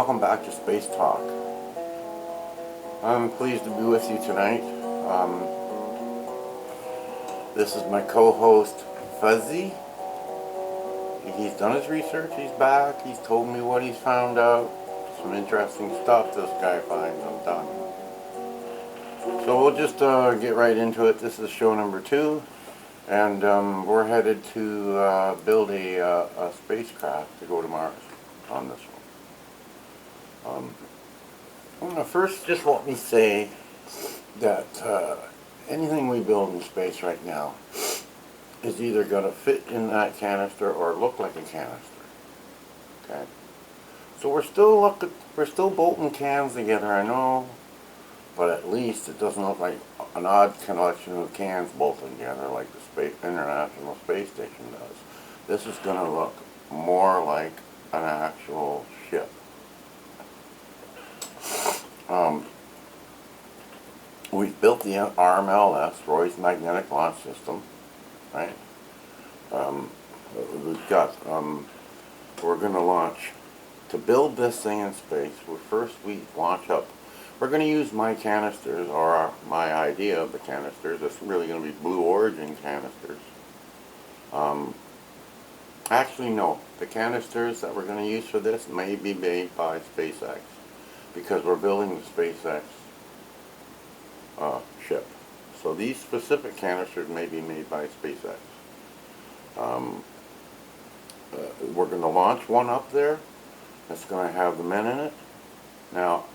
welcome back to Space Talk. I'm pleased to be with you tonight. This is my co-host, Fuzzy. He's done his research, he's back, he's told me what he's found out. Some interesting stuff this guy finds, I'm done. So we'll just get right into it. This is show number 2. And we're headed to build a spacecraft to go to Mars on this one. First, just let me say that anything we build in space right now is either going to fit in that canister or look like a canister. Okay, so we're still bolting cans together, I know, but at least it doesn't look like an odd collection of cans bolted together like the International Space Station does. This is going to look more like an actual ship. We've built the RMLS, Roy's Magnetic Launch System, right? We've got, we're going to launch, to build this thing in space, we launch up. We're going to use my canisters, or my idea of the canisters. It's really going to be Blue Origin canisters. Actually, no. The canisters that we're going to use for this may be made by SpaceX, because we're building the SpaceX ship. So these specific canisters may be made by SpaceX. We're going to launch one up there. That's going to have the men in it. Now,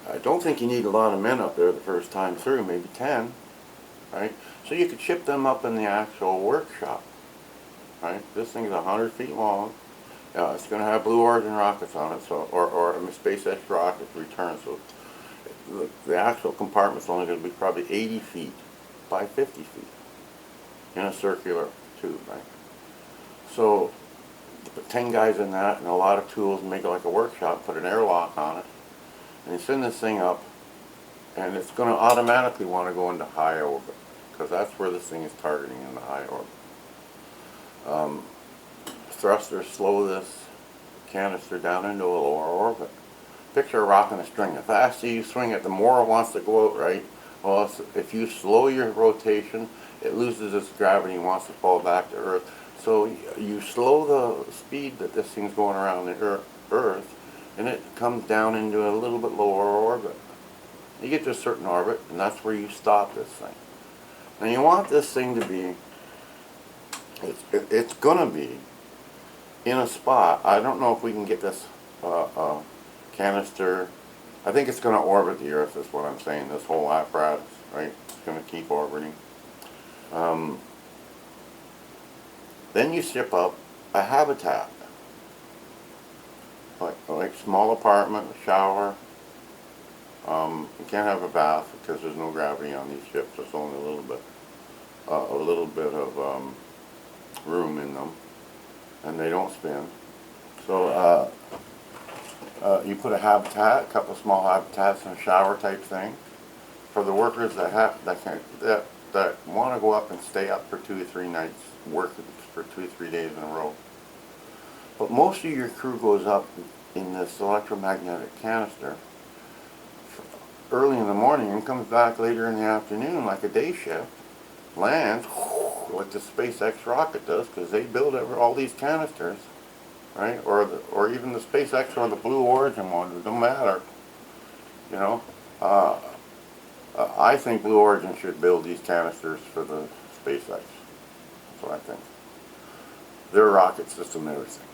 I don't think you need a lot of men up there the first time through, maybe 10, right? So you could ship them up in the actual workshop, right? This thing is 100 feet long. It's going to have Blue Origin rockets on it, so or SpaceX rockets return. So the actual compartment's only going to be probably 80 feet by 50 feet in a circular tube, right? So put 10 guys in that and a lot of tools, and make it like a workshop. Put an airlock on it, and you send this thing up, and it's going to automatically want to go into high orbit, because that's where this thing is targeting, in the high orbit. Thrusters slow this canister down into a lower orbit. Picture a rock and a string. The faster you swing it, the more it wants to go out, right? Well, if you slow your rotation, it loses its gravity and wants to fall back to Earth. So you slow the speed that this thing's going around the Earth, and it comes down into a little bit lower orbit. You get to a certain orbit, and that's where you stop this thing. Now you want this thing to be, it's going to be in a spot. I don't know if we can get this canister. I think it's going to orbit the Earth, is what I'm saying. This whole apparatus, right? It's going to keep orbiting. Then you ship up a habitat, like small apartment, a shower. You can't have a bath because there's no gravity on these ships. There's only a little bit of room in them, and they don't spin. So you put a habitat, a couple of small habitats, and a shower type thing for the workers that want to go up and stay up for 2 or 3 nights, work for 2 or 3 days in a row. But most of your crew goes up in this electromagnetic canister early in the morning and comes back later in the afternoon like a day shift, lands like the SpaceX rocket does, because they build all these canisters, right? Or even the SpaceX or the Blue Origin one, it don't matter, you know. I think Blue Origin should build these canisters for the SpaceX. That's what I think. Their rocket system and everything.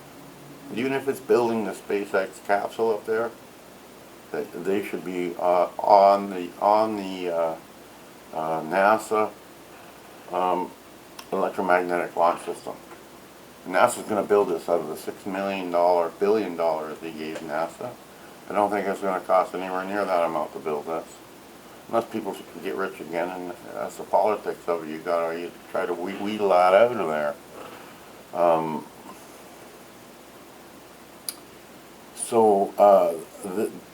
Even if it's building the SpaceX capsule up there, they should be on the NASA electromagnetic launch system. And NASA's going to build this out of the $6 billion they gave NASA. I don't think it's going to cost anywhere near that amount to build this. Unless people get rich again, and that's the politics of it. You try to wheedle that out of there.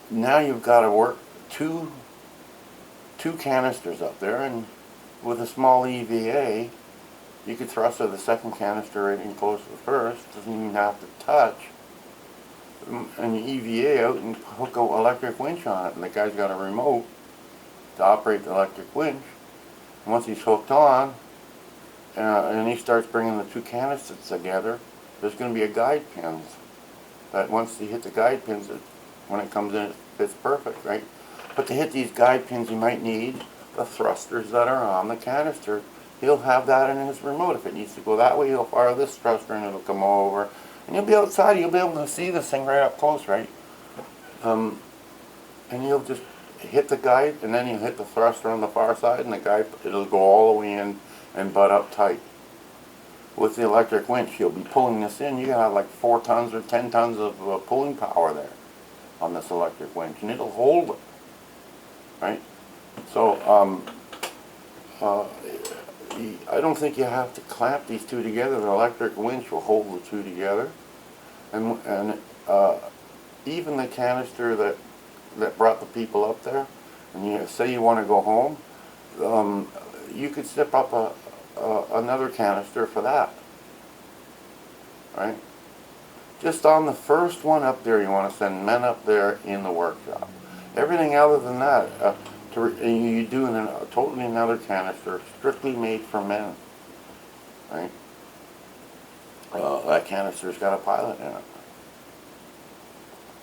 Now you've got to work two canisters up there, and with a small EVA, you could thrust the second canister right in close to the first. Doesn't even have to touch an EVA out and hook an electric winch on it, and the guy's got a remote to operate the electric winch. And once he's hooked on, and he starts bringing the two canisters together, there's going to be a guide pins. That once you hit the guide pins, when it comes in, it fits perfect, right? But to hit these guide pins, you might need the thrusters that are on the canister. He'll have that in his remote. If it needs to go that way, he'll fire this thruster and it'll come over. And you'll be outside, you'll be able to see this thing right up close, right? And you'll just hit the guide, and then you hit the thruster on the far side, and the guide, it'll go all the way in and butt up tight. With the electric winch, you'll be pulling this in. You can have like 4 tons or 10 tons of pulling power there on this electric winch, and it'll hold it, right? So, I don't think you have to clamp these two together. The electric winch will hold the two together, and even the canister that brought the people up there, and you say you want to go home, you could zip up another canister for that, right? Just on the first one up there, you want to send men up there in the workshop. Everything other than that, you do a totally another canister, strictly made for men, right? That canister's got a pilot in it,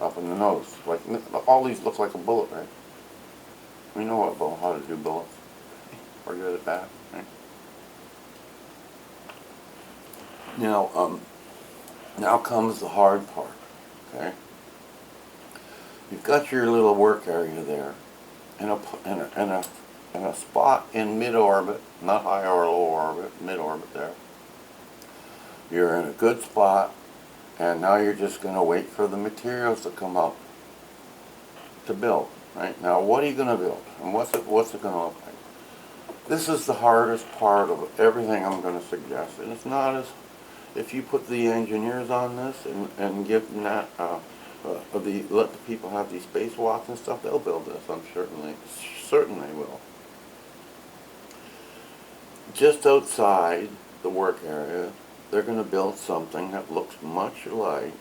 up in the nose. Like all these look like a bullet, right? We know how to do bullets. We're good at that, right? Now comes the hard part, okay? You've got your little work area there, and a spot in mid-orbit, not high or low orbit, mid-orbit there. You're in a good spot, and now you're just going to wait for the materials to come up to build, right? Now, what are you going to build, and what's it going to look like? This is the hardest part of everything I'm going to suggest, and it's not as if you put the engineers on this and give them that, let the people have these spacewalks and stuff, they'll build this. I'm certain they will. Just outside the work area, they're going to build something that looks much like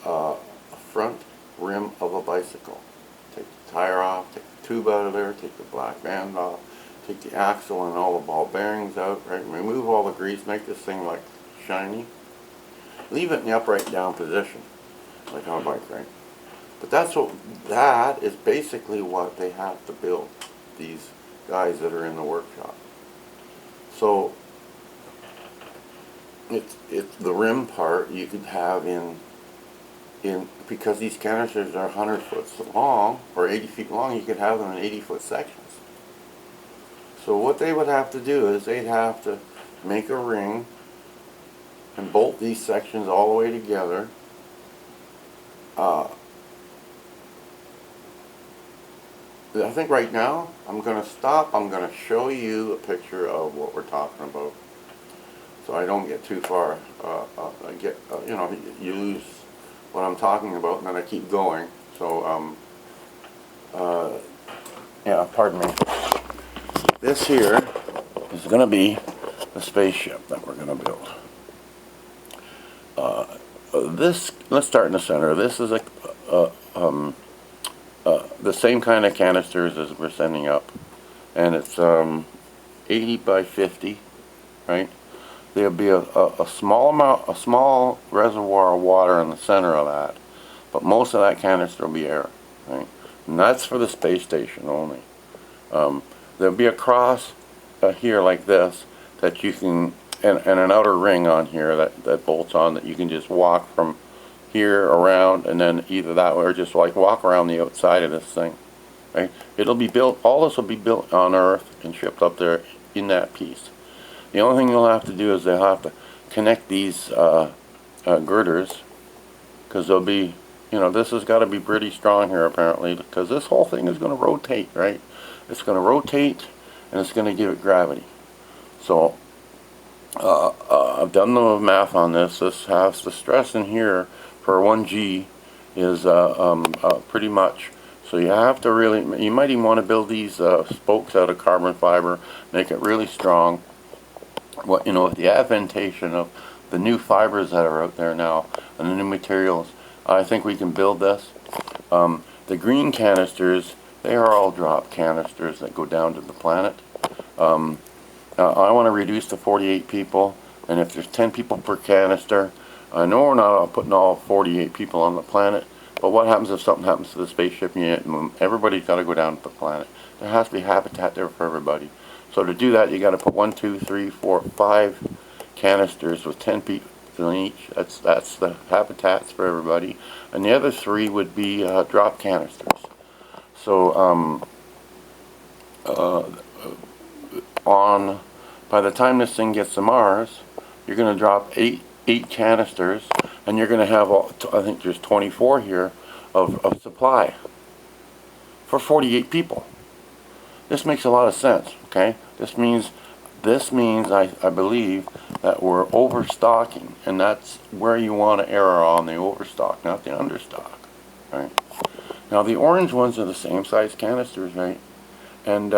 a front rim of a bicycle. Take the tire off, take the tube out of there, take the black band off, take the axle and all the ball bearings out, right? Remove all the grease, make this thing like shiny. Leave it in the upright down position, like on a bike, right? But that is basically what they have to build, these guys that are in the workshop. So it's the rim part you could have in because these canisters are 100 foot long or 80 feet long, you could have them in 80-foot sections. So what they would have to do is they'd have to make a ring and bolt these sections all the way together. I think right now I'm going to stop. I'm going to show you a picture of what we're talking about, so I don't get too far. You lose what I'm talking about, and then I keep going. So, yeah, pardon me. This here is going to be the spaceship that we're going to build. Let's start in the center. This is the same kind of canisters as we're sending up, and it's 80 by 50, right? There'll be a small reservoir of water in the center of that, but most of that canister will be air, right? And that's for the space station only. There'll be a cross here like this that you can, and an outer ring on here that bolts on, that you can just walk from here around, and then either that way or just like walk around the outside of this thing, right? It'll be built, all this will be built on Earth and shipped up there in that piece. The only thing you'll have to do is they'll have to connect these girders, because they'll be, this has got to be pretty strong here apparently, because this whole thing is going to rotate, right? It's going to rotate, and it's going to give it gravity. So I've done the math on this. This has the stress in here for 1G is pretty much. So you have to really, you might even want to build these spokes out of carbon fiber, make it really strong. With the adventation of the new fibers that are out there now and the new materials, I think we can build this. The green canisters, they are all drop canisters that go down to the planet. I want to reduce to 48 people, and if there's 10 people per canister, I know we're not putting all 48 people on the planet, but what happens if something happens to the spaceship unit and everybody's got to go down to the planet? There has to be habitat there for everybody. So to do that, you got to put 1, 2, 3, 4, 5 canisters with 10 people in each. That's the habitats for everybody, and the other 3 would be drop canisters. So by the time this thing gets to Mars, you're going to drop eight canisters, and you're going to have, I think there's 24 here of supply for 48 people. This makes a lot of sense, okay? This means I believe that we're overstocking, and that's where you want to err on the overstock, not the understock, right? Now the orange ones are the same size canisters, right? And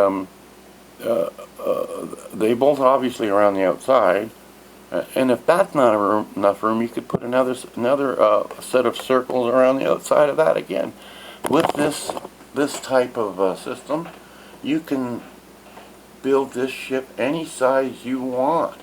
they bolt obviously around the outside, and if that's not enough room, you could put another set of circles around the outside of that again. With this type of system, you can build this ship any size you want.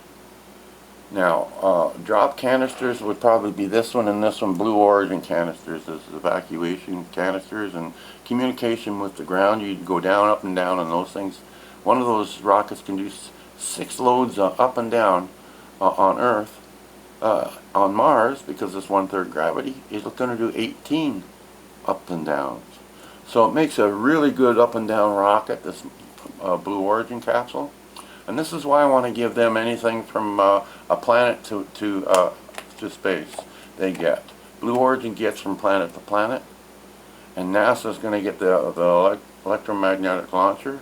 Now, drop canisters would probably be this one and this one, Blue Origin canisters. This is evacuation canisters and communication with the ground. You'd go down, up and down on those things. One of those rockets can do 6 loads up and down on Earth. On Mars, because it's 1/3 gravity, it's going to do 18 up and downs. So it makes a really good up and down rocket, this Blue Origin capsule. And this is why I want to give them anything from a planet to space. They get Blue Origin gets from planet to planet, and NASA's going to get the electromagnetic launcher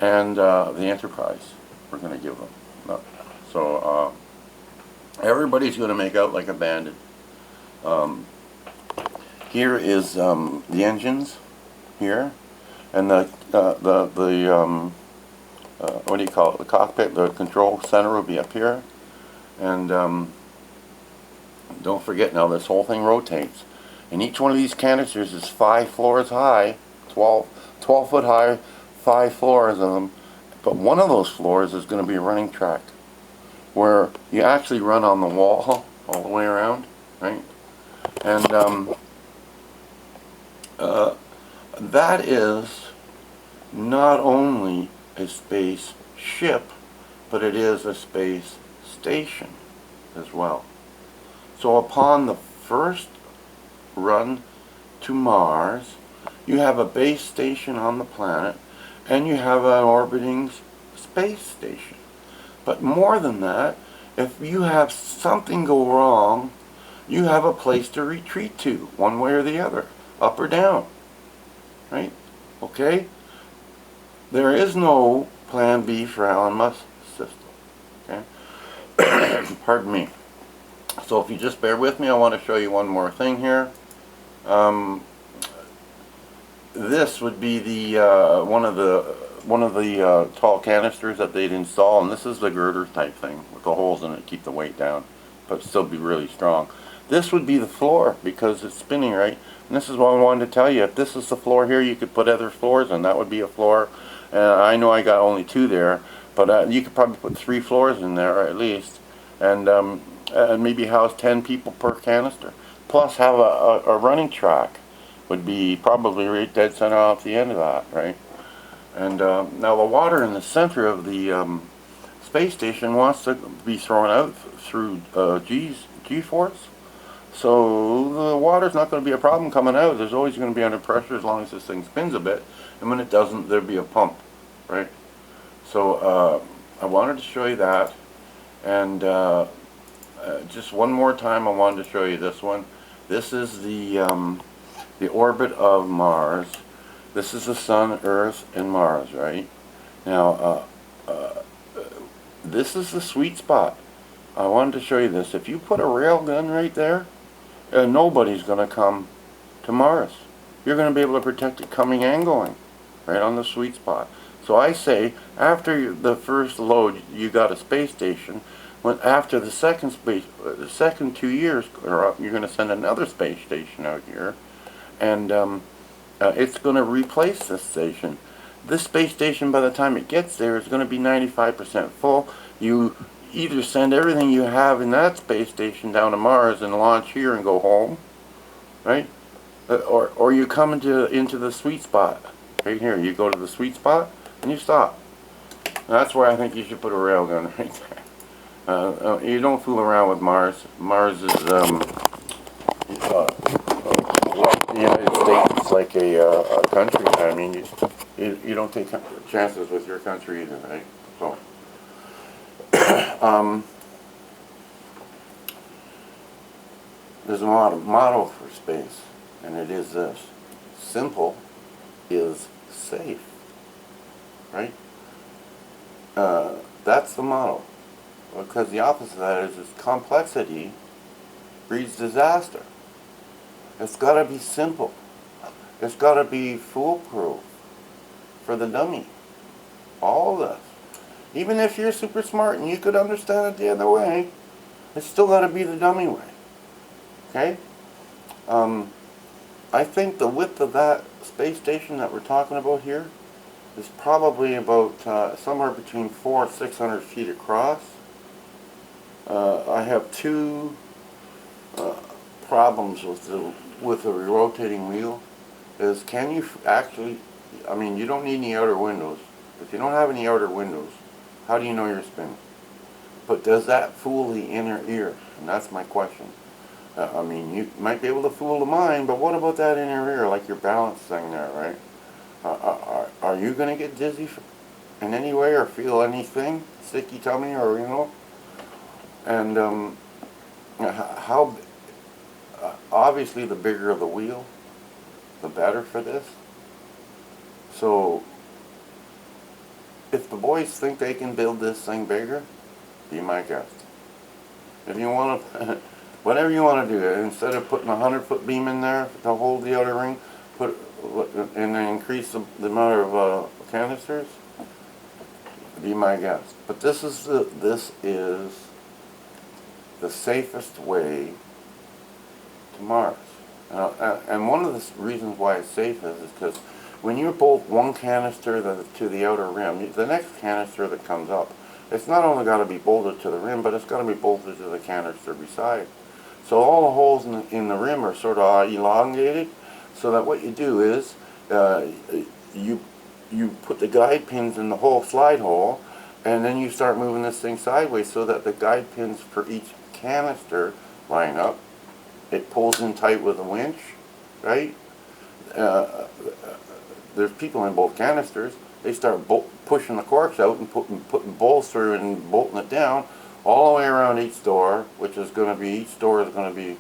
and the Enterprise. We're going to give them. So everybody's going to make out like a bandit. Here is the engines here, and the what do you call it? The cockpit, the control center will be up here, and don't forget now this whole thing rotates, and each one of these canisters is 5 floors high, 12 foot high, 5 floors of them. But one of those floors is going to be a running track, where you actually run on the wall all the way around, right? And that is not only a space ship, but it is a space station as well. So upon the first run to Mars, you have a base station on the planet, and you have an orbiting space station. But more than that, if you have something go wrong, you have a place to retreat to, one way or the other, up or down, right? Okay? There is no plan B for Elon Musk's system, okay? Pardon me. So if you just bear with me, I want to show you one more thing here. This would be the one of the tall canisters that they'd install, and this is the girder type thing with the holes in it to keep the weight down, but still be really strong. This would be the floor because it's spinning, right? And this is what I wanted to tell you. If this is the floor here, you could put other floors in. That would be a floor. I know I got only 2 there, but you could probably put 3 floors in there at least, and maybe house 10 people per canister. Plus have a running track would be probably right dead center off the end of that, right? And now the water in the center of the space station wants to be thrown out through G-force. So the water's not going to be a problem coming out. There's always going to be under pressure as long as this thing spins a bit. And when it doesn't, there'll be a pump, right? So I wanted to show you that. And just one more time, I wanted to show you this one. This is the orbit of Mars. This is the Sun, Earth, and Mars, right? Now, this is the sweet spot. I wanted to show you this. If you put a rail gun right there, nobody's going to come to Mars. You're going to be able to protect it coming and going, right on the sweet spot. So I say, after the first load, you got a space station. when after the second 2 years are up, you're going to send another space station out here, and it's going to replace this station. This space station, by the time it gets there, is going to be 95% full. You either send everything you have in that space station down to Mars and launch here and go home, right? Or you come into the sweet spot right here. You go to the sweet spot and you stop. That's where I think you should put a railgun right there. You don't fool around with Mars. Mars is like the United States. It's like a country. I mean, you don't take chances with your country either, right? So, there's a motto for space, and it is this: simple is safe. Right? That's the motto. Because the opposite of that is complexity breeds disaster. It's got to be simple. It's got to be foolproof for the dummy. All of this. Even if you're super smart and you could understand it the other way, it's still got to be the dummy way. Okay? I think the width of that space station that we're talking about here is probably about somewhere between 400 and 600 feet across. I have two problems with the rotating wheel. Is can you actually? I mean, you don't need any outer windows. If you don't have any outer windows, how do you know you're spinning? But does that fool the inner ear? And that's my question. I mean, you might be able to fool the mind, but what about that inner ear, like your balance thing there, right? Are you going to get dizzy in any way or feel anything? Sticky tummy or, you know? And how, obviously the bigger the wheel, the better for this. So, if the boys think they can build this thing bigger, be my guest. If you want to, whatever you want to do, instead of putting a 100-foot beam in there to hold the outer ring, and then increase the amount of canisters, be my guest. But this is the safest way to Mars. And one of the reasons why it's safe is because when you bolt one canister to the outer rim, the next canister that comes up, it's not only got to be bolted to the rim, but it's got to be bolted to the canister beside. So all the holes in the rim are sort of elongated, so that what you do is you put the guide pins in the whole slide hole, and then you start moving this thing sideways so that the guide pins for each canister line up. It pulls in tight with a winch, right? There's people in both canisters. They start pushing the corks out and putting bolts through and bolting it down all the way around each door, which is going to be, each door is going to be,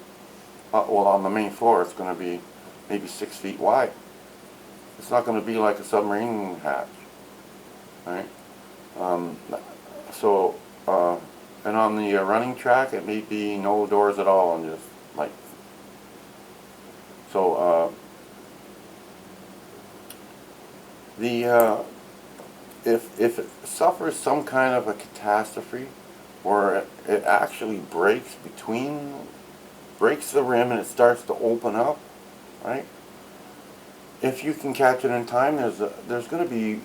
well, on the main floor, it's going to be maybe 6 feet wide. It's not going to be like a submarine hatch, right? And on the running track, it may be no doors at all and just like, so, if it suffers some kind of a catastrophe, or it actually breaks the rim and it starts to open up, right? If you can catch it in time, there's going to be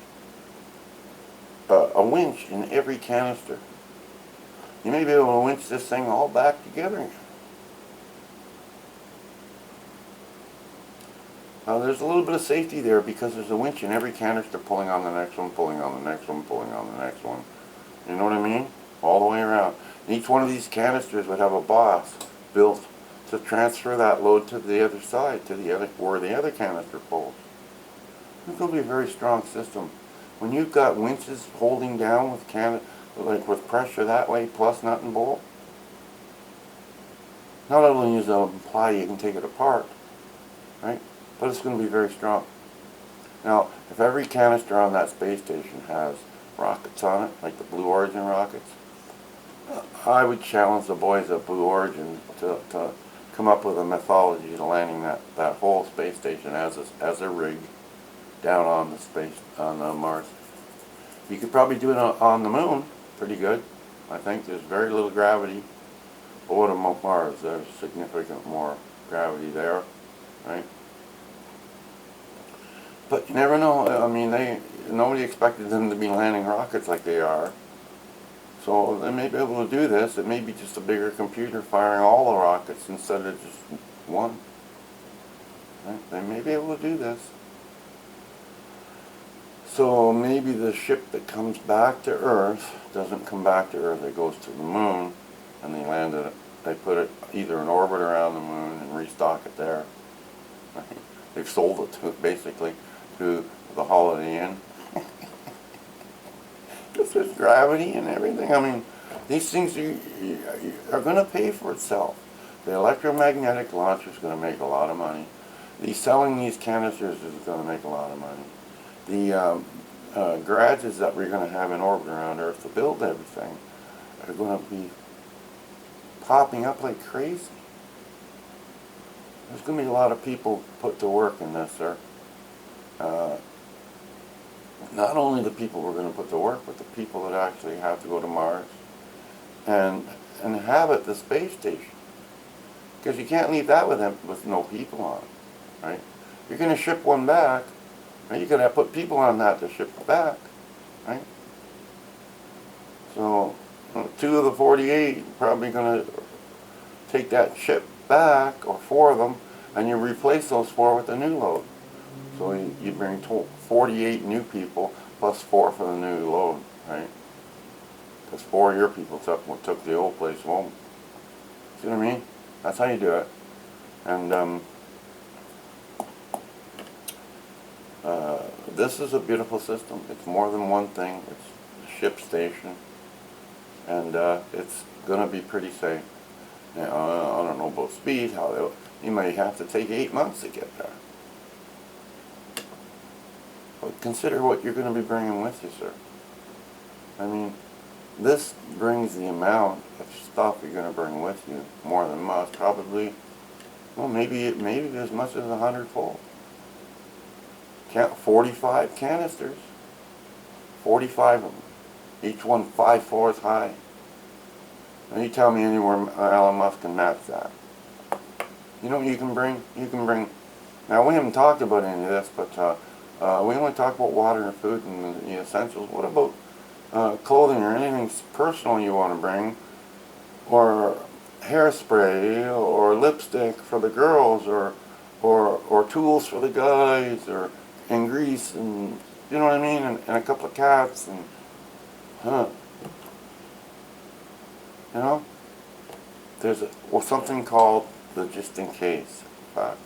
a winch in every canister. You may be able to winch this thing all back together again. There's a little bit of safety there because there's a winch in every canister pulling on the next one, pulling on the next one, pulling on the next one. You know what I mean? All the way around. And each one of these canisters would have a boss built to transfer that load to the other side, where the other canister pulls. It's going to be a very strong system. When you've got winches holding down with pressure that way, plus nut and bolt, not only is it imply you can take it apart, right? But it's going to be very strong. Now, if every canister on that space station has rockets on it, like the Blue Origin rockets, I would challenge the boys at Blue Origin to come up with a methodology to landing that whole space station as a rig down on Mars. You could probably do it on the moon, pretty good. I think there's very little gravity. Over to Mars, there's significant more gravity there, right? But you never know. I mean, nobody expected them to be landing rockets like they are. So they may be able to do this. It may be just a bigger computer firing all the rockets instead of just one. Right? They may be able to do this. So maybe the ship that comes back to Earth doesn't come back to Earth. It goes to the moon, and they land it. They put it either in orbit around the moon and restock it there. Right? They've sold it to, basically to the Holiday Inn. Because there's gravity and everything. I mean, these things are going to pay for itself. The electromagnetic launcher is going to make a lot of money. Selling these canisters is going to make a lot of money. The garages that we're going to have in orbit around Earth to build everything are going to be popping up like crazy. There's going to be a lot of people put to work in this, sir. Not only the people we're going to put to work, but the people that actually have to go to Mars and inhabit the space station. Because you can't leave that with no people on it, right? You're going to ship one back, right? You're going to put people on that to ship it back, right? So 2 of the 48 probably going to take that ship back, or 4 of them, and you replace those 4 with a new load. So you bring 48 new people plus 4 for the new load, right? Because 4 of your people took the old place home. See what I mean? That's how you do it. And this is a beautiful system. It's more than one thing. It's a ship station, and it's going to be pretty safe. Now, I don't know about speed. You may have to take 8 months to get there. But consider what you're going to be bringing with you, sir. I mean, this brings the amount of stuff you're going to bring with you more than most. Probably, well, maybe as much as 100-fold. 45 canisters. 45 of them. Each one 5 floors high. Now you tell me anywhere Elon Musk can match that. You know what you can bring? You can bring. Now we haven't talked about any of this, but we only talk about water and food and the essentials. What about clothing or anything personal you want to bring, or hairspray, or lipstick for the girls, or tools for the guys, and grease, and you know what I mean, and a couple of cats, and you know, there's something called the just in case fact.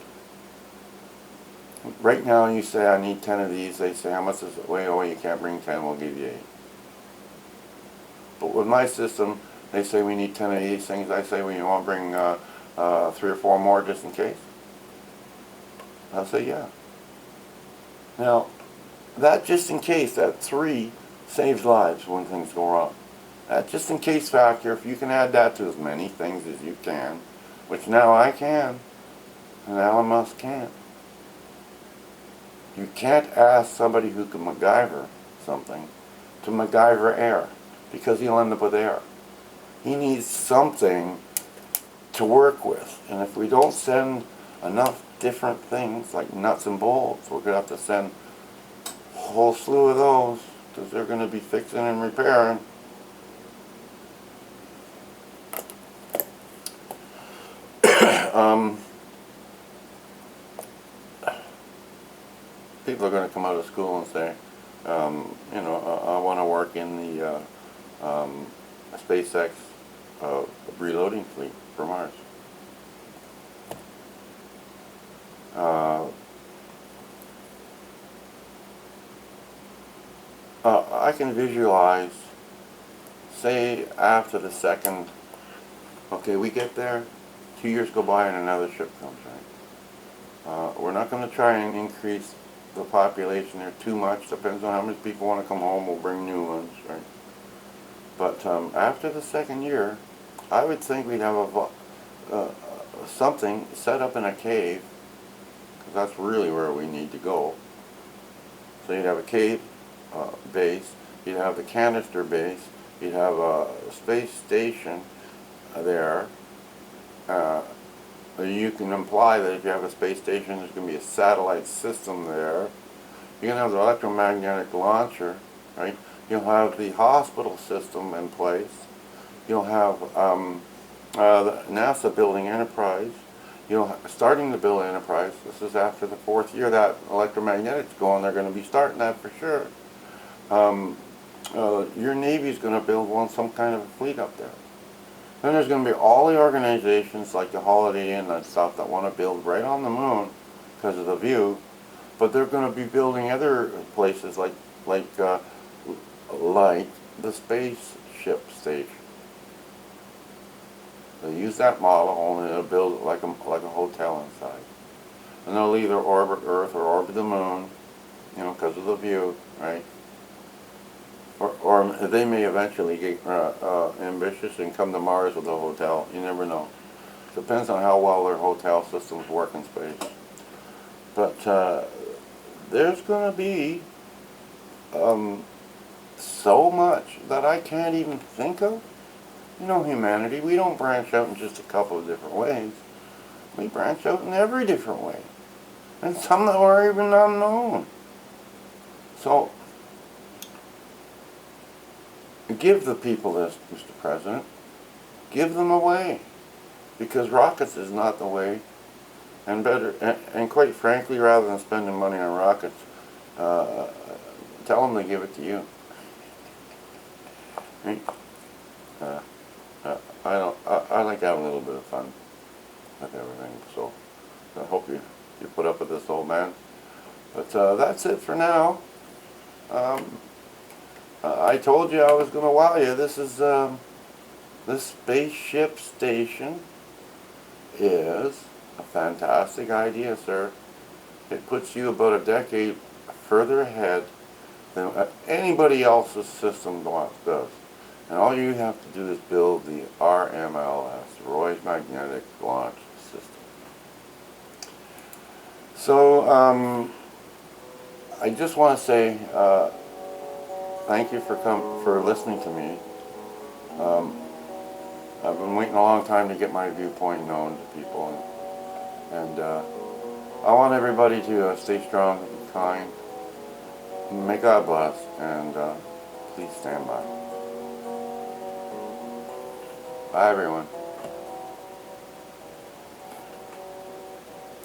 Right now you say, I need 10 of these. They say, how much does it weigh? Oh, you can't bring 10, we'll give you 8. But with my system, they say we need 10 of these things. I say, well, you want to bring 3 or 4 more just in case? I'll say, yeah. Now, that just in case, that 3 saves lives when things go wrong. That just in case factor, if you can add that to as many things as you can, which now I can, and Elon Musk can't. You can't ask somebody who can MacGyver something to MacGyver air, because he'll end up with air. He needs something to work with, and if we don't send enough different things like nuts and bolts, we're going to have to send a whole slew of those, because they're going to be fixing and repairing. People are going to come out of school and say, you know, I want to work in the SpaceX reloading fleet for Mars. I can visualize, say after the second, okay, we get there, 2 years go by and another ship comes, right? We're not going to try and increase the population there too much. Depends on how many people want to come home. We'll bring new ones, right? But after the second year, I would think we'd have something set up in a cave, because that's really where we need to go. So you'd have a cave base, you'd have the canister base, You'd have a space station there. Uh, you can imply that if you have a space station, there's going to be a satellite system there. You're going to have the electromagnetic launcher, right? You'll have the hospital system in place. You'll have the NASA building Enterprise. Starting to build Enterprise. This is after the 4th year that electromagnetic's going. They're going to be starting that for sure. Your Navy's going to build some kind of a fleet up there. Then there's going to be all the organizations like the Holiday Inn and stuff that want to build right on the moon because of the view, but they're going to be building other places like the spaceship station. They'll use that model, only they'll build it like a hotel inside, and they'll either orbit Earth or orbit the moon, because of the view, right? Or they may eventually get ambitious and come to Mars with a hotel. You never know. Depends on how well their hotel systems work in space. But there's going to be so much that I can't even think of. Humanity, we don't branch out in just a couple of different ways. We branch out in every different way. And some that are even unknown. So, give the people this, Mr. President. Give them away. Because rockets is not the way. And quite frankly, rather than spending money on rockets, tell them to give it to you. Right? I like having a little bit of fun with everything. So I hope you put up with this, old man. But that's it for now. I told you I was going to wow you. This is this spaceship station is a fantastic idea, sir. It puts you about a decade further ahead than anybody else's system does. And all you have to do is build the RMLS, Roy's Magnetic Launch System. So I just want to say thank you for listening to me. I've been waiting a long time to get my viewpoint known to people, and I want everybody to stay strong and kind. May God bless, and please stand by. Bye, everyone.